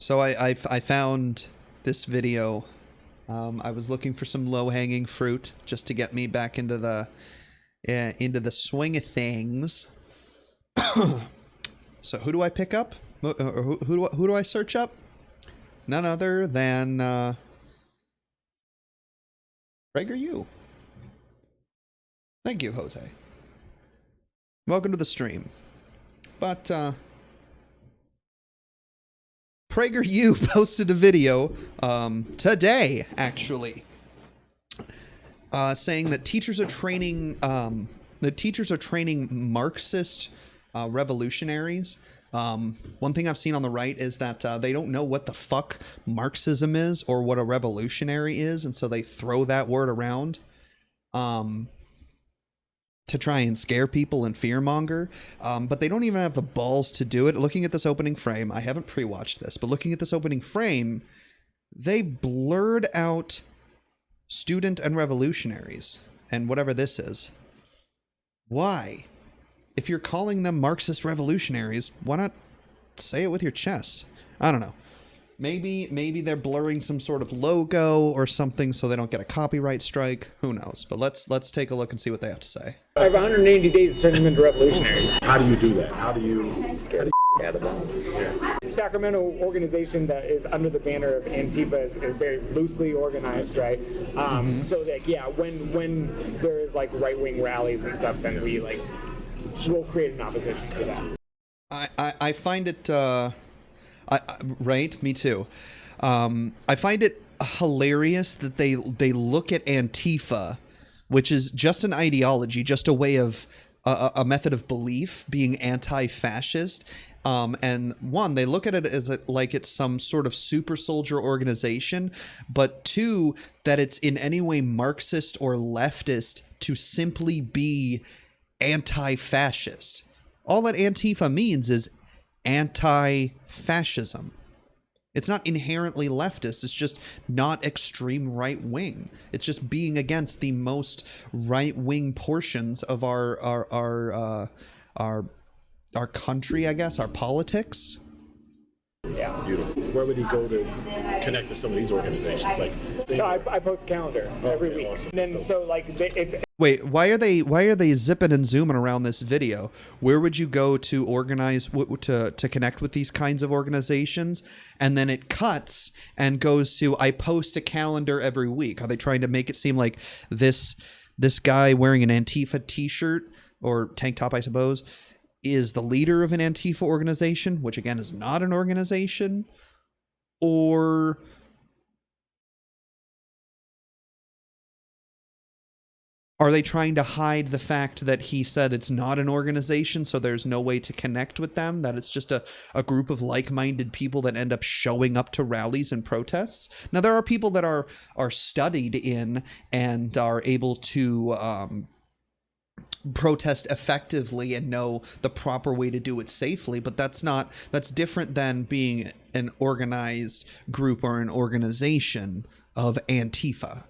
So I found this video. I was looking for some low-hanging fruit just to get me back into the swing of things. So who do I pick up? Who do I search up? None other than Prager you. Thank you, Jose. Welcome to the stream. But Prager you posted a video today, actually, saying that teachers are training Marxist revolutionaries. One thing I've seen on the right is that they don't know what the fuck Marxism is or what a revolutionary is, and so they throw that word around to try and scare people and fearmonger, but they don't even have the balls to do it. Looking at this opening frame, I haven't pre-watched this, but looking at this opening frame, they blurred out student and revolutionaries and whatever this is. Why? If you're calling them Marxist revolutionaries, why not say it with your chest? I don't know. Maybe they're blurring some sort of logo or something so they don't get a copyright strike. Who knows? But let's take a look and see what they have to say. I have 180 days to turn them into revolutionaries. How do you do that? How do you scare the out of them? Yeah. Sacramento organization that is under the banner of Antifa is very loosely organized, right? So that when there is like right-wing rallies and stuff, then we'll create an opposition to that. I find it right, me too. I find it hilarious that they look at Antifa, which is just an ideology, just a way of a method of belief, being anti-fascist. And one, they look at it as like it's some sort of super soldier organization, but two, that it's in any way Marxist or leftist to simply be anti-fascist. All that Antifa means is anti-fascism. It's not inherently leftist. It's just not extreme right-wing. It's just being against the most right-wing portions of our country, I guess, our politics. Yeah. Beautiful. Where would he go to connect to some of these organizations? I post a calendar every week. Awesome. And then so it's. Wait, why are they zipping and zooming around this video? Where would you go to organize to connect with these kinds of organizations? And then it cuts and goes to I post a calendar every week. Are they trying to make it seem like this guy wearing an Antifa t-shirt or tank top, I suppose, is the leader of an Antifa organization, which again is not an organization? Or are they trying to hide the fact that he said it's not an organization, so there's no way to connect with them, that it's just a group of like-minded people that end up showing up to rallies and protests? Now, there are people that are studied in and are able to protest effectively and know the proper way to do it safely, but that's different than being an organized group or an organization of Antifa.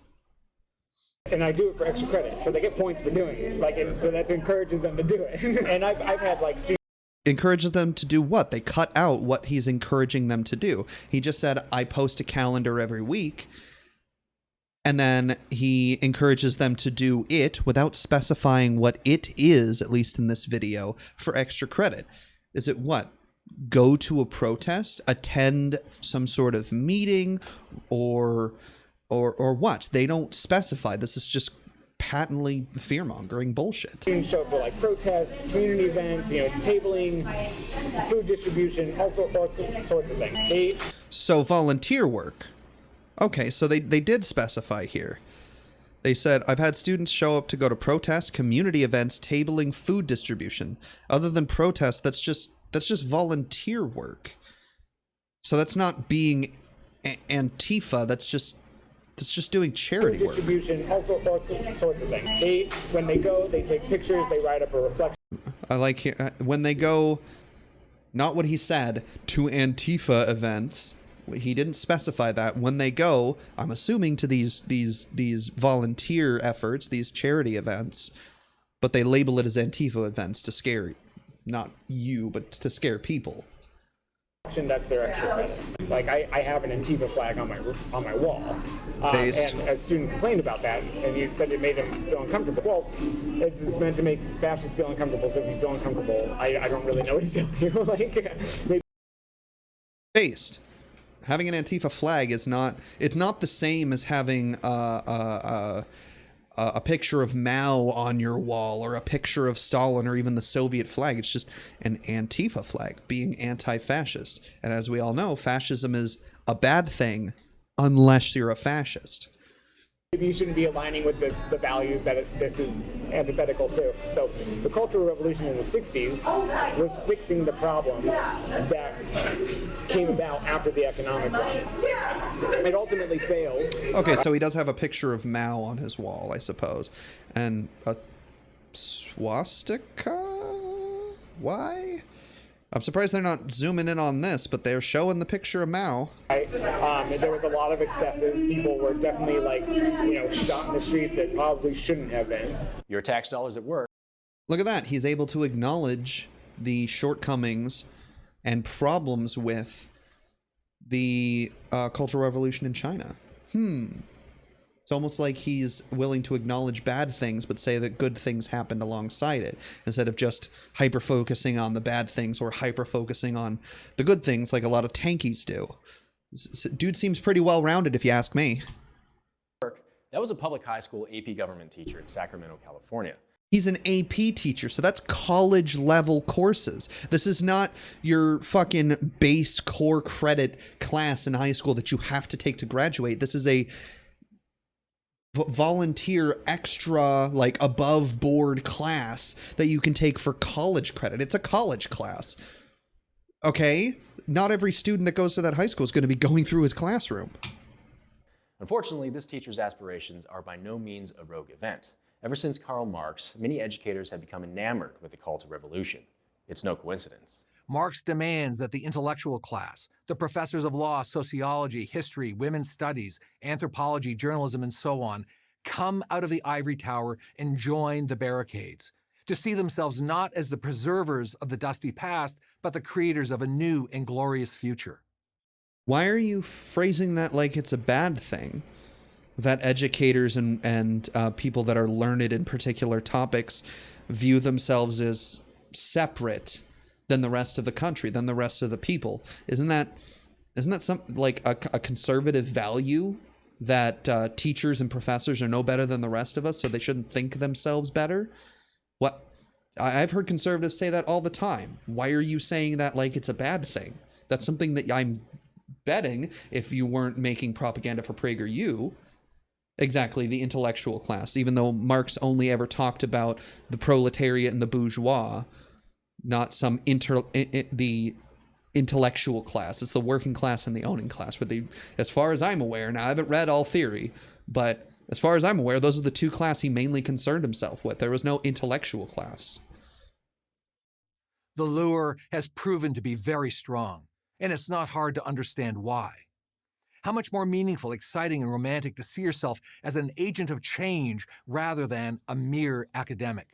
And I do it for extra credit, so they get points for doing it. So that encourages them to do it. And I've had students. Encourages them to do what? They cut out what he's encouraging them to do. He just said, I post a calendar every week. And then he encourages them to do it without specifying what it is, at least in this video, for extra credit. Is it what? Go to a protest, attend some sort of meeting, or what? They don't specify. This is just patently fear-mongering bullshit. Students show up for protests, community events, tabling, food distribution, all sorts of things. So volunteer work. Okay, so they did specify here. They said, I've had students show up to go to protests, community events, tabling, food distribution. Other than protests, that's just volunteer work. So that's not being Antifa, that's just doing charity work. Distribution, all sorts of things. When they go, they take pictures, they write up a reflection. I like when they go, not what he said, to Antifa events. He didn't specify that. When they go, I'm assuming to these volunteer efforts, these charity events, but they label it as Antifa events to scare, not you, but to scare people. That's their extra credit. Like I have an Antifa flag on my wall, and a student complained about that, and he said it made him feel uncomfortable. Well, this is meant to make fascists feel uncomfortable. So if you feel uncomfortable, I don't really know what to tell you. Like maybe. Based. Having an Antifa flag is not the same as having a picture of Mao on your wall or a picture of Stalin or even the Soviet flag. It's just an Antifa flag, being anti-fascist. And as we all know, fascism is a bad thing unless you're a fascist. Maybe you shouldn't be aligning with the values that this is antithetical to. So the Cultural Revolution in the 60s was fixing the problem that came about after the economic one. It ultimately failed. Okay, so he does have a picture of Mao on his wall, I suppose. And a swastika? Why? I'm surprised they're not zooming in on this, but they're showing the picture of Mao. There was a lot of excesses. People were definitely shot in the streets that probably shouldn't have been. Your tax dollars at work. Look at that. He's able to acknowledge the shortcomings and problems with the Cultural Revolution in China. It's almost like he's willing to acknowledge bad things, but say that good things happened alongside it, instead of just hyper-focusing on the bad things or hyper-focusing on the good things like a lot of tankies do. Dude seems pretty well-rounded, if you ask me. That was a public high school AP government teacher in Sacramento, California. He's an AP teacher, so that's college-level courses. This is not your fucking base core credit class in high school that you have to take to graduate. This is a volunteer extra, like, above board class that you can take for college credit. It's a college class. Okay? Not every student that goes to that high school is going to be going through his classroom. Unfortunately, this teacher's aspirations are by no means a rogue event. Ever since Karl Marx, many educators have become enamored with the cult of revolution. It's no coincidence. Marx demands that the intellectual class, the professors of law, sociology, history, women's studies, anthropology, journalism, and so on, come out of the ivory tower and join the barricades, to see themselves not as the preservers of the dusty past, but the creators of a new and glorious future. Why are you phrasing that like it's a bad thing? That educators and people that are learned in particular topics view themselves as separate than the rest of the country, than the rest of the people. Isn't that some like a conservative value that teachers and professors are no better than the rest of us, so they shouldn't think themselves better? What? I've heard conservatives say that all the time. Why are you saying that like it's a bad thing? That's something that I'm betting, if you weren't making propaganda for Prager, exactly, the intellectual class, even though Marx only ever talked about the proletariat and the bourgeois, not some the intellectual class. It's the working class and the owning class. Where as far as I'm aware, now I haven't read all theory, but as far as I'm aware, those are the two classes he mainly concerned himself with. There was no intellectual class. The lure has proven to be very strong, and it's not hard to understand why. How much more meaningful, exciting, and romantic to see yourself as an agent of change rather than a mere academic.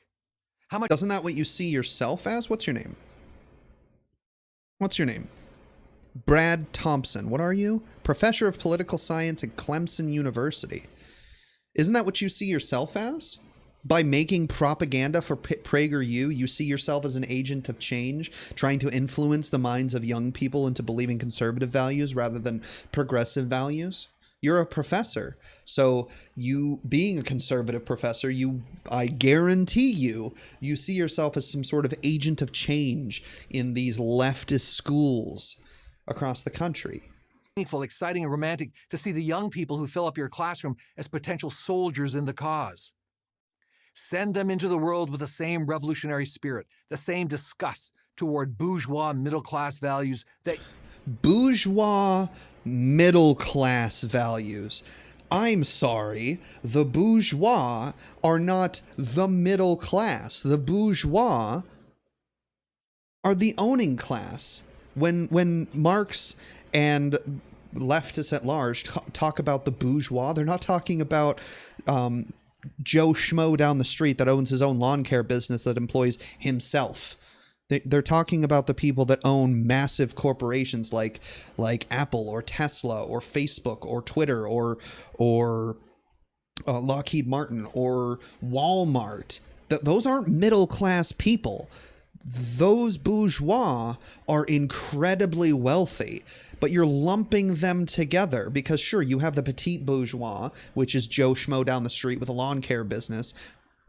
Doesn't that what you see yourself as? What's your name? What's your name? Brad Thompson. What are you? Professor of Political Science at Clemson University. Isn't that what you see yourself as? By making propaganda for Prager, you see yourself as an agent of change, trying to influence the minds of young people into believing conservative values rather than progressive values? You're a professor. So you being a conservative professor, I guarantee you see yourself as some sort of agent of change in these leftist schools across the country. Meaningful, exciting, and romantic to see the young people who fill up your classroom as potential soldiers in the cause. Send them into the world with the same revolutionary spirit, the same disgust toward bourgeois middle-class values that... Bourgeois middle-class values. I'm sorry, the bourgeois are not the middle class. The bourgeois are the owning class. When Marx and leftists at large talk about the bourgeois, they're not talking about Joe Schmo down the street that owns his own lawn care business that employs himself. They're talking about the people that own massive corporations like Apple or Tesla or Facebook or Twitter or Lockheed Martin or Walmart. Those aren't middle class people. Those bourgeois are incredibly wealthy, but you're lumping them together because sure, you have the petite bourgeois, which is Joe Schmo down the street with a lawn care business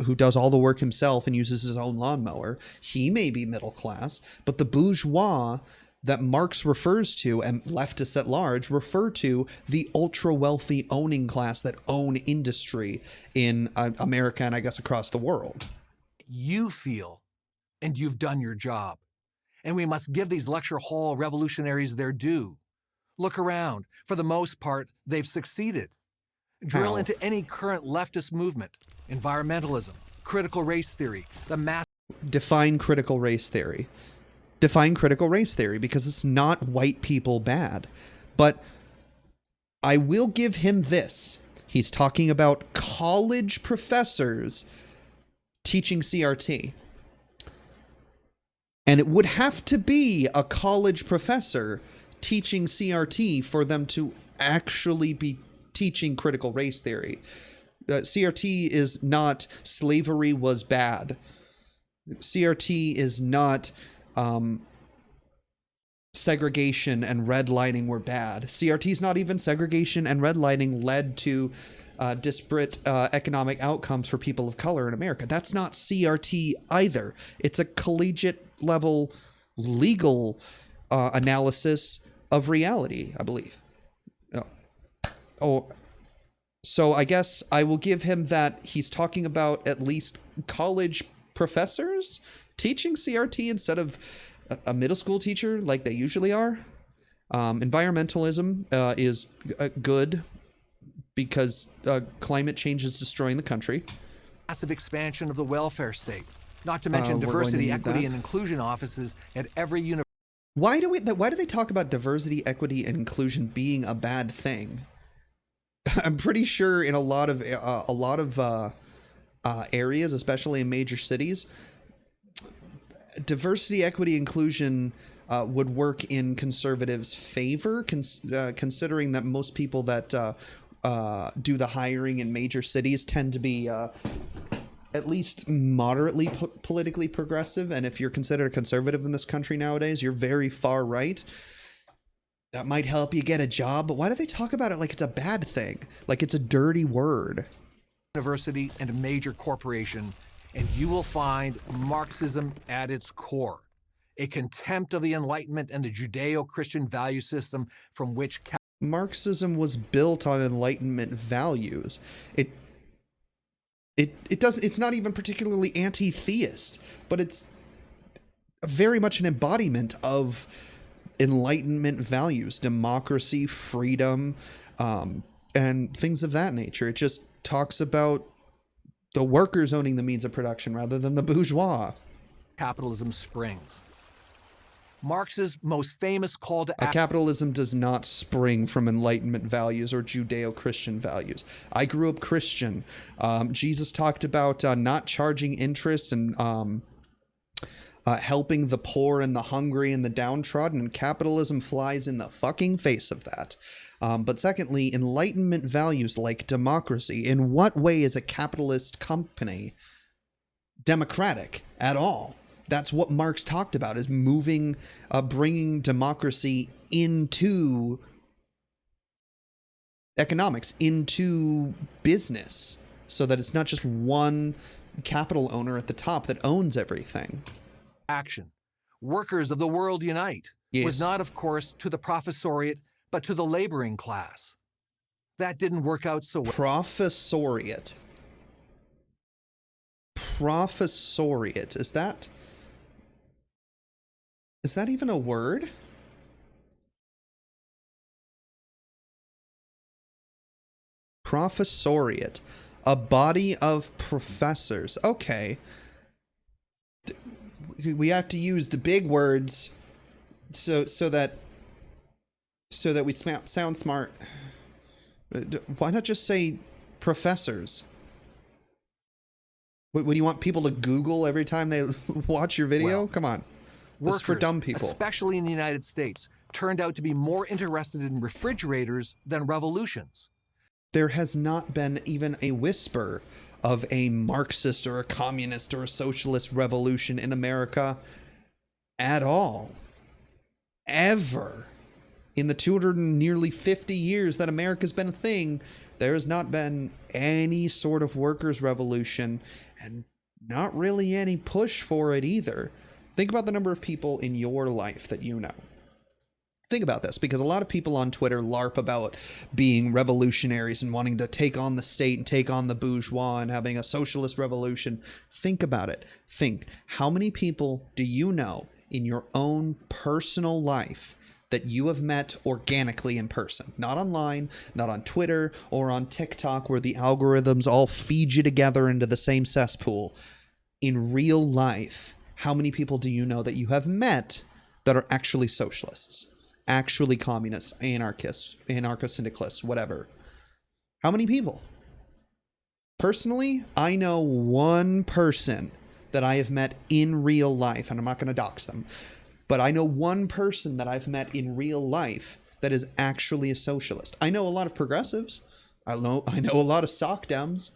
who does all the work himself and uses his own lawnmower. He may be middle class, but the bourgeois that Marx refers to, and leftists at large refer to, the ultra wealthy owning class that own industry in America and I guess across the world. You feel, and you've done your job. And we must give these lecture hall revolutionaries their due. Look around. For the most part, they've succeeded. Drill How? into any current leftist movement, environmentalism, critical race theory, the mass. Define critical race theory. Define critical race theory, because it's not white people bad. But I will give him this. He's talking about college professors teaching CRT. And it would have to be a college professor teaching CRT for them to actually be teaching critical race theory. CRT is not slavery was bad. CRT is not segregation and redlining were bad. CRT is not even segregation and redlining led to disparate economic outcomes for people of color in America. That's not CRT either. It's a collegiate level legal analysis of reality, I believe. So I guess I will give him that he's talking about at least college professors teaching CRT instead of a middle school teacher like they usually are. Environmentalism is good because climate change is destroying the country. Massive expansion of the welfare state, not to mention We're going to diversity, need equity, that. and inclusion offices at every university. Why do they talk about diversity, equity, and inclusion being a bad thing? I'm pretty sure in a lot of areas, especially in major cities, diversity, equity, inclusion would work in conservatives' favor, considering that most people that do the hiring in major cities tend to be at least moderately politically progressive. And if you're considered a conservative in this country nowadays, you're very far right. That might help you get a job, but why do they talk about it like it's a bad thing? Like it's a dirty word. University and a major corporation, and you will find Marxism at its core, a contempt of the Enlightenment and the Judeo-Christian value system from which Marxism was built on Enlightenment values. It's not even particularly anti-theist, but it's very much an embodiment of Enlightenment values, democracy, freedom, and things of that nature. It just talks about the workers owning the means of production rather than the bourgeois. capitalism springs. Marx's most famous call to action. Capitalism does not spring from Enlightenment values or Judeo-Christian values. I grew up Christian. Jesus talked about not charging interest and helping the poor and the hungry and the downtrodden, and capitalism flies in the fucking face of that. But secondly, Enlightenment values like democracy. In what way is a capitalist company democratic at all? That's what Marx talked about, is moving, bringing democracy into economics, into business, so that it's not just one capital owner at the top that owns everything. Action. Workers of the world unite. Yes. Was not, of course, to the professoriate, but to the laboring class. That didn't work out so well. Professoriate. Professoriate. Is that even a word? Professoriate. A body of professors. Okay. We have to use the big words so that we sound smart. Why not just say professors? What, do you want people to Google every time they watch your video? Well, Come on. This is for Workers, dumb people. especially in the United States, turned out to be more interested in refrigerators than revolutions. There has not been even a whisper of a Marxist or a communist or a socialist revolution in America at all. Ever. In the 200 and nearly 50 years that America's been a thing, there has not been any sort of workers' revolution, and not really any push for it either. Think about the number of people in your life that you know. Think about this, because a lot of people on Twitter LARP about being revolutionaries and wanting to take on the state and take on the bourgeois and having a socialist revolution. Think about it. Think, how many people do you know in your own personal life that you have met organically in person? Not online, not on Twitter or on TikTok where the algorithms all feed you together into the same cesspool. In real life, how many people do you know that you have met that are actually socialists? Actually communists, anarchists, anarcho-syndicalists, whatever. How many people? Personally, I know one person that I have met in real life, and I'm not going to dox them, but I know one person that I've met in real life that is actually a socialist. I know a lot of progressives. I know a lot of sock dems,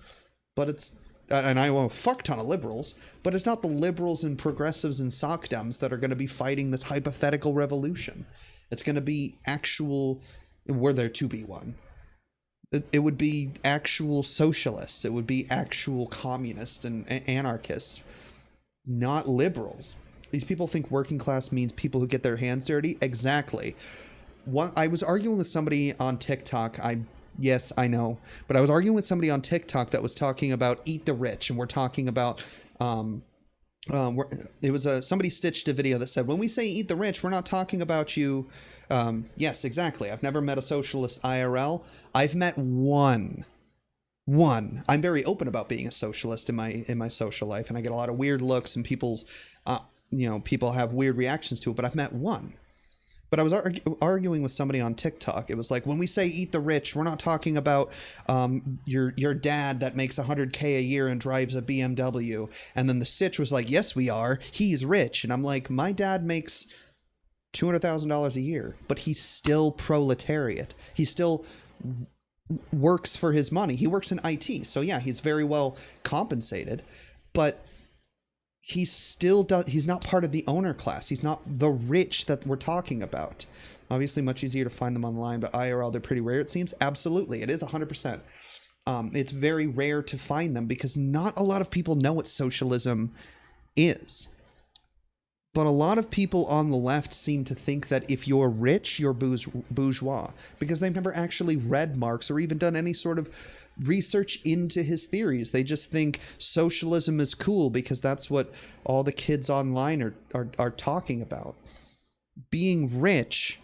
but it's, and I know a fuck ton of liberals, but it's not the liberals and progressives and sock dems that are going to be fighting this hypothetical revolution. It's going to be actual, were there to be one, it would be actual socialists. It would be actual communists and anarchists, not liberals. These people think working class means people who get their hands dirty. Exactly. I was arguing with somebody on TikTok. Yes, I know. But I was arguing with somebody on TikTok that was talking about eat the rich. And we're talking about, it was somebody stitched a video that said, when we say eat the rich, we're not talking about you. Yes, exactly. I've never met a socialist IRL. I've met one. I'm very open about being a socialist in my social life, and I get a lot of weird looks and people have weird reactions to it, but I've met one. But I was arguing with somebody on TikTok. It was like, when we say eat the rich, we're not talking about your dad that makes $100K a year and drives a BMW. And then the Stitch was like, yes, we are. He's rich. And I'm like, my dad makes $200,000 a year, but he's still proletariat. He still works for his money. He works in IT. So yeah, he's very well compensated, but he's not part of the owner class. He's not the rich that we're talking about. Obviously much easier to find them online, but IRL, they're pretty rare, it seems. Absolutely. It is 100%. It's very rare to find them because not a lot of people know what socialism is. But a lot of people on the left seem to think that if you're rich, you're bourgeois, because they've never actually read Marx or even done any sort of research into his theories. They just think socialism is cool because that's what all the kids online are talking about. Being rich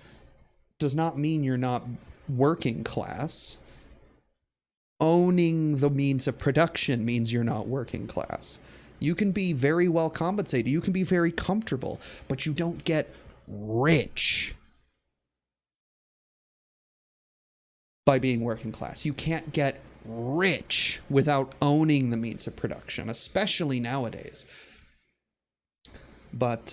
does not mean you're not working class. Owning the means of production means you're not working class. You can be very well compensated. You can be very comfortable, but you don't get rich by being working class. You can't get rich without owning the means of production, especially nowadays. But,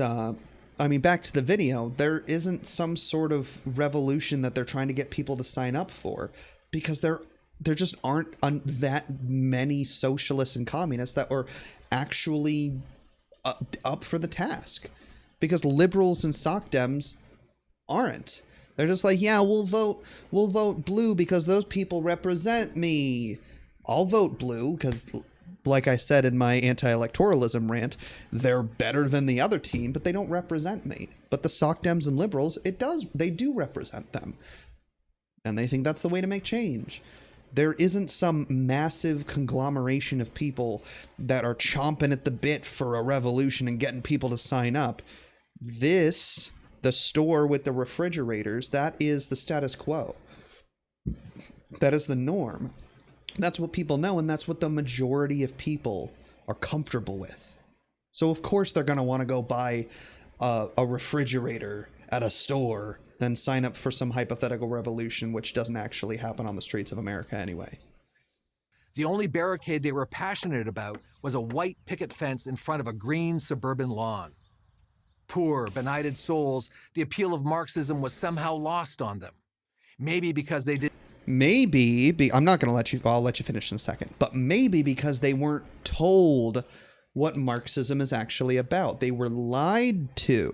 back to the video, there isn't some sort of revolution that they're trying to get people to sign up for, because there just aren't that many socialists and communists that were actually up for the task, because liberals and sock dems aren't. They're just like, yeah, we'll vote blue because those people represent me. I'll vote blue because, like I said in my anti-electoralism rant, they're better than the other team, but they don't represent me. But the sock dems and liberals, they do represent them. And they think that's the way to make change. There isn't some massive conglomeration of people that are chomping at the bit for a revolution and getting people to sign up. The store with the refrigerators, that is the status quo. That is the norm. That's what people know, and that's what the majority of people are comfortable with. So of course they're going to want to go buy a refrigerator at a store than sign up for some hypothetical revolution, which doesn't actually happen on the streets of America anyway. The only barricade they were passionate about was a white picket fence in front of a green suburban lawn. poor, benighted souls, the appeal of Marxism was somehow lost on them. Maybe because they did. I'm not going to let you, I'll let you finish in a second, but maybe because they weren't told what Marxism is actually about. They were lied to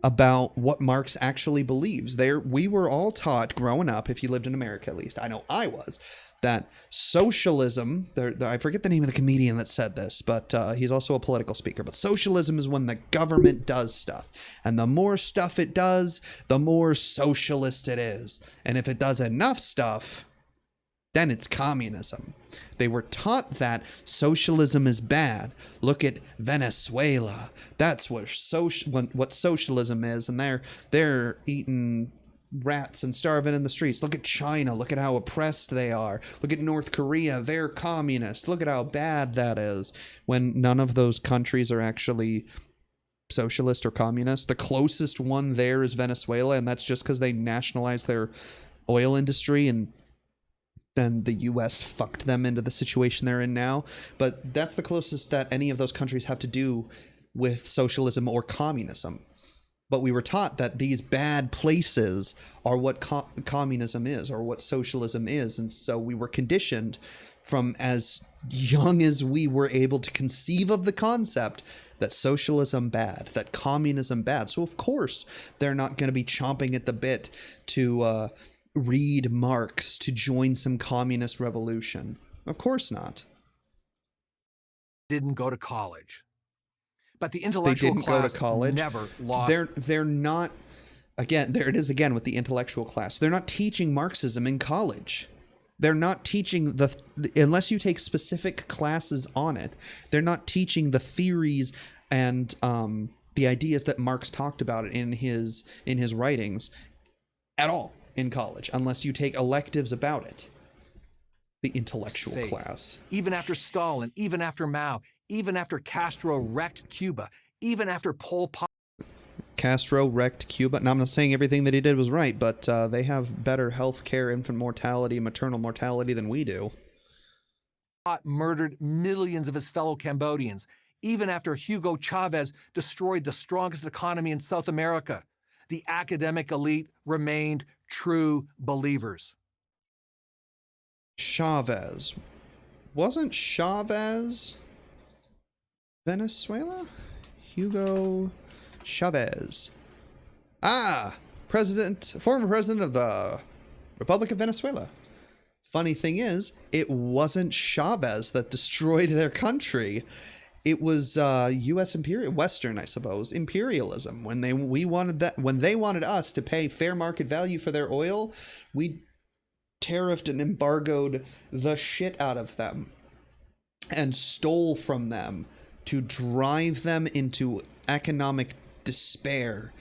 about what Marx actually believes. We were all taught growing up, if you lived in America at least, I know I was, that socialism, I forget the name of the comedian that said this, but he's also a political speaker, but socialism is when the government does stuff. And the more stuff it does, the more socialist it is. And if it does enough stuff, then it's communism. They were taught that socialism is bad. Look at Venezuela. That's what socialism is, and they're eating rats and starving in the streets. Look at China. Look at how oppressed they are. Look at North Korea. They're communist. Look at how bad that is. When none of those countries are actually socialist or communist. The closest one there is Venezuela, and that's just because they nationalized their oil industry, and then the U.S. fucked them into the situation they're in now. But that's the closest that any of those countries have to do with socialism or communism. But we were taught that these bad places are what communism is, or what socialism is. And so we were conditioned from as young as we were able to conceive of the concept that socialism bad, that communism bad. So of course they're not going to be chomping at the bit to read Marx to join some communist revolution. Of course not. Didn't go to college. But the intellectual they didn't class go to college. Never lost. They're not, again, there it is again with the intellectual class. They're not teaching Marxism in college. They're not teaching unless you take specific classes on it, they're not teaching the theories and the ideas that Marx talked about in his writings at all in college, unless you take electives about it. The intellectual class. Even after Stalin, even after Mao, even after Castro wrecked Cuba, even after Pol Pot. Castro wrecked Cuba. Now, I'm not saying everything that he did was right, but they have better health care, infant mortality, maternal mortality than we do. Murdered millions of his fellow Cambodians, even after Hugo Chavez destroyed the strongest economy in South America. The academic elite remained true believers. Chavez. Wasn't Chavez Venezuela? Hugo Chavez. Former president of the Republic of Venezuela. Funny thing is, it wasn't Chavez that destroyed their country. It was U.S. Western, I suppose, imperialism. When they wanted us to pay fair market value for their oil, we tariffed and embargoed the shit out of them and stole from them to drive them into economic despair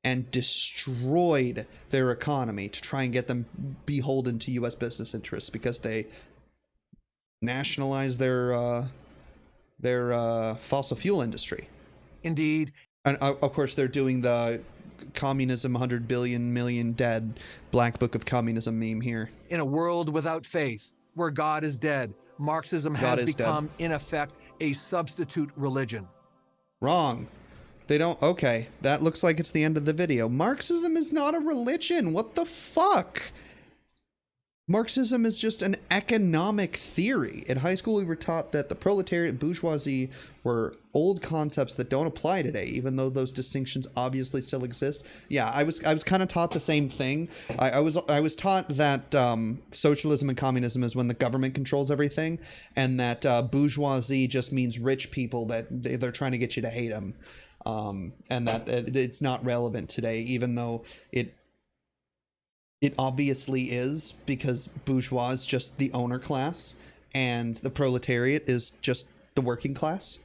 and destroyed their economy to try and get them beholden to U.S. business interests because they nationalized their fossil fuel industry. Indeed. And of course, they're doing the communism 100 billion million dead Black Book of Communism meme here. In a world without faith, where God is dead, Marxism has become, in effect, a substitute religion. Wrong. They don't. Okay, that looks like it's the end of the video. Marxism is not a religion. What the fuck? Marxism is just an economic theory. In high school, we were taught that the proletariat and bourgeoisie were old concepts that don't apply today, even though those distinctions obviously still exist. Yeah, I was kind of taught the same thing. I was taught that socialism and communism is when the government controls everything, and that bourgeoisie just means rich people that they're trying to get you to hate them, and that it's not relevant today, even though it obviously is, because bourgeois is just the owner class and the proletariat is just the working class.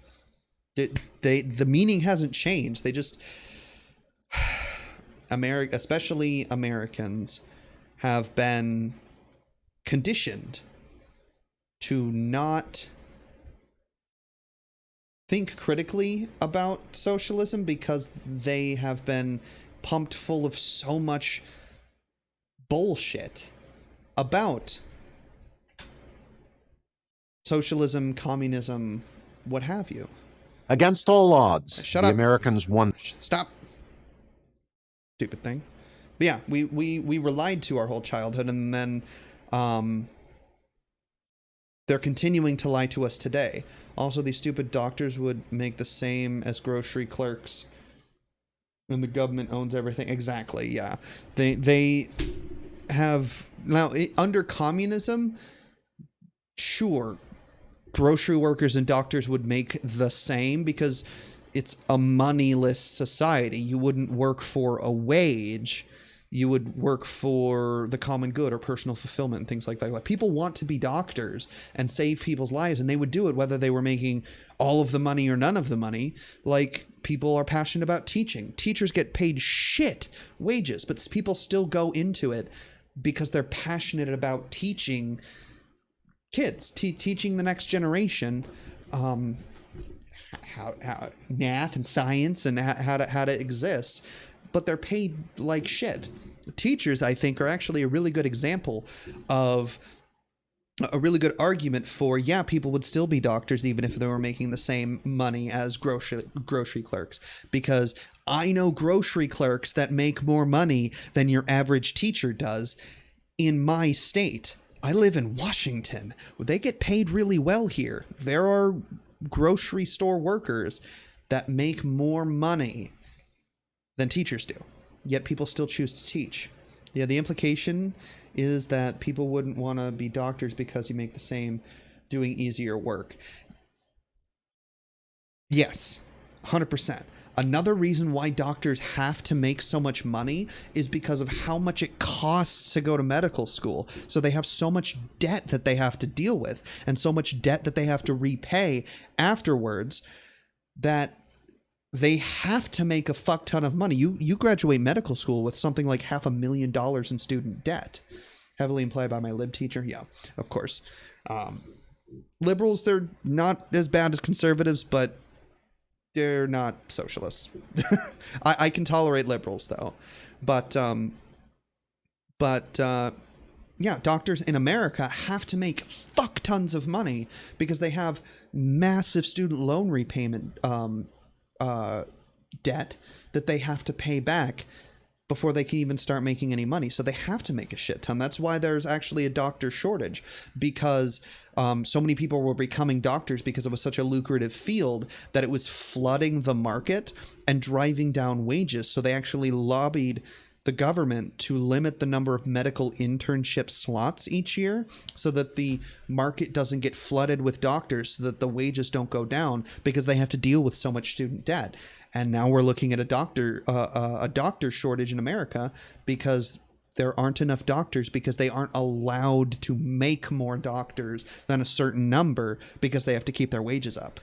The meaning hasn't changed. They just especially Americans have been conditioned to not think critically about socialism because they have been pumped full of so much bullshit about socialism, communism, what have you. Against all odds, Shut the up. Americans won. Stop. Stupid thing. But yeah, we were lied to our whole childhood, and then they're continuing to lie to us today. Also, these stupid doctors would make the same as grocery clerks, and the government owns everything. Exactly, yeah. They have now under communism. Sure, grocery workers and doctors would make the same because it's a moneyless society. You wouldn't work for a wage. You would work for the common good or personal fulfillment and things like that. Like, people want to be doctors and save people's lives, and they would do it whether they were making all of the money or none of the money. Like, people are passionate about teaching. Teachers get paid shit wages, but people still go into it because they're passionate about teaching kids, teaching the next generation how math and science and how to exist. But they're paid like shit. Teachers, I think, are actually a really good example of a really good argument for, yeah, people would still be doctors even if they were making the same money as grocery clerks. Because I know grocery clerks that make more money than your average teacher does in my state. I live in Washington. They get paid really well here. There are grocery store workers that make more money than teachers do, yet people still choose to teach. Yeah, the implication is that people wouldn't want to be doctors because you make the same doing easier work. Yes, 100%. Another reason why doctors have to make so much money is because of how much it costs to go to medical school. So they have so much debt that they have to deal with, and so much debt that they have to repay afterwards, that they have to make a fuck ton of money. You graduate medical school with something like $500,000 in student debt. Heavily implied by my lib teacher. Yeah, of course. Liberals, they're not as bad as conservatives, but they're not socialists. I can tolerate liberals though, but yeah, doctors in America have to make fuck tons of money because they have massive student loan repayment debt that they have to pay back before they can even start making any money. So they have to make a shit ton. That's why there's actually a doctor shortage, because so many people were becoming doctors because it was such a lucrative field that it was flooding the market and driving down wages. So they actually lobbied the government to limit the number of medical internship slots each year so that the market doesn't get flooded with doctors, so that the wages don't go down because they have to deal with so much student debt. And now we're looking at a doctor shortage in America because there aren't enough doctors, because they aren't allowed to make more doctors than a certain number because they have to keep their wages up.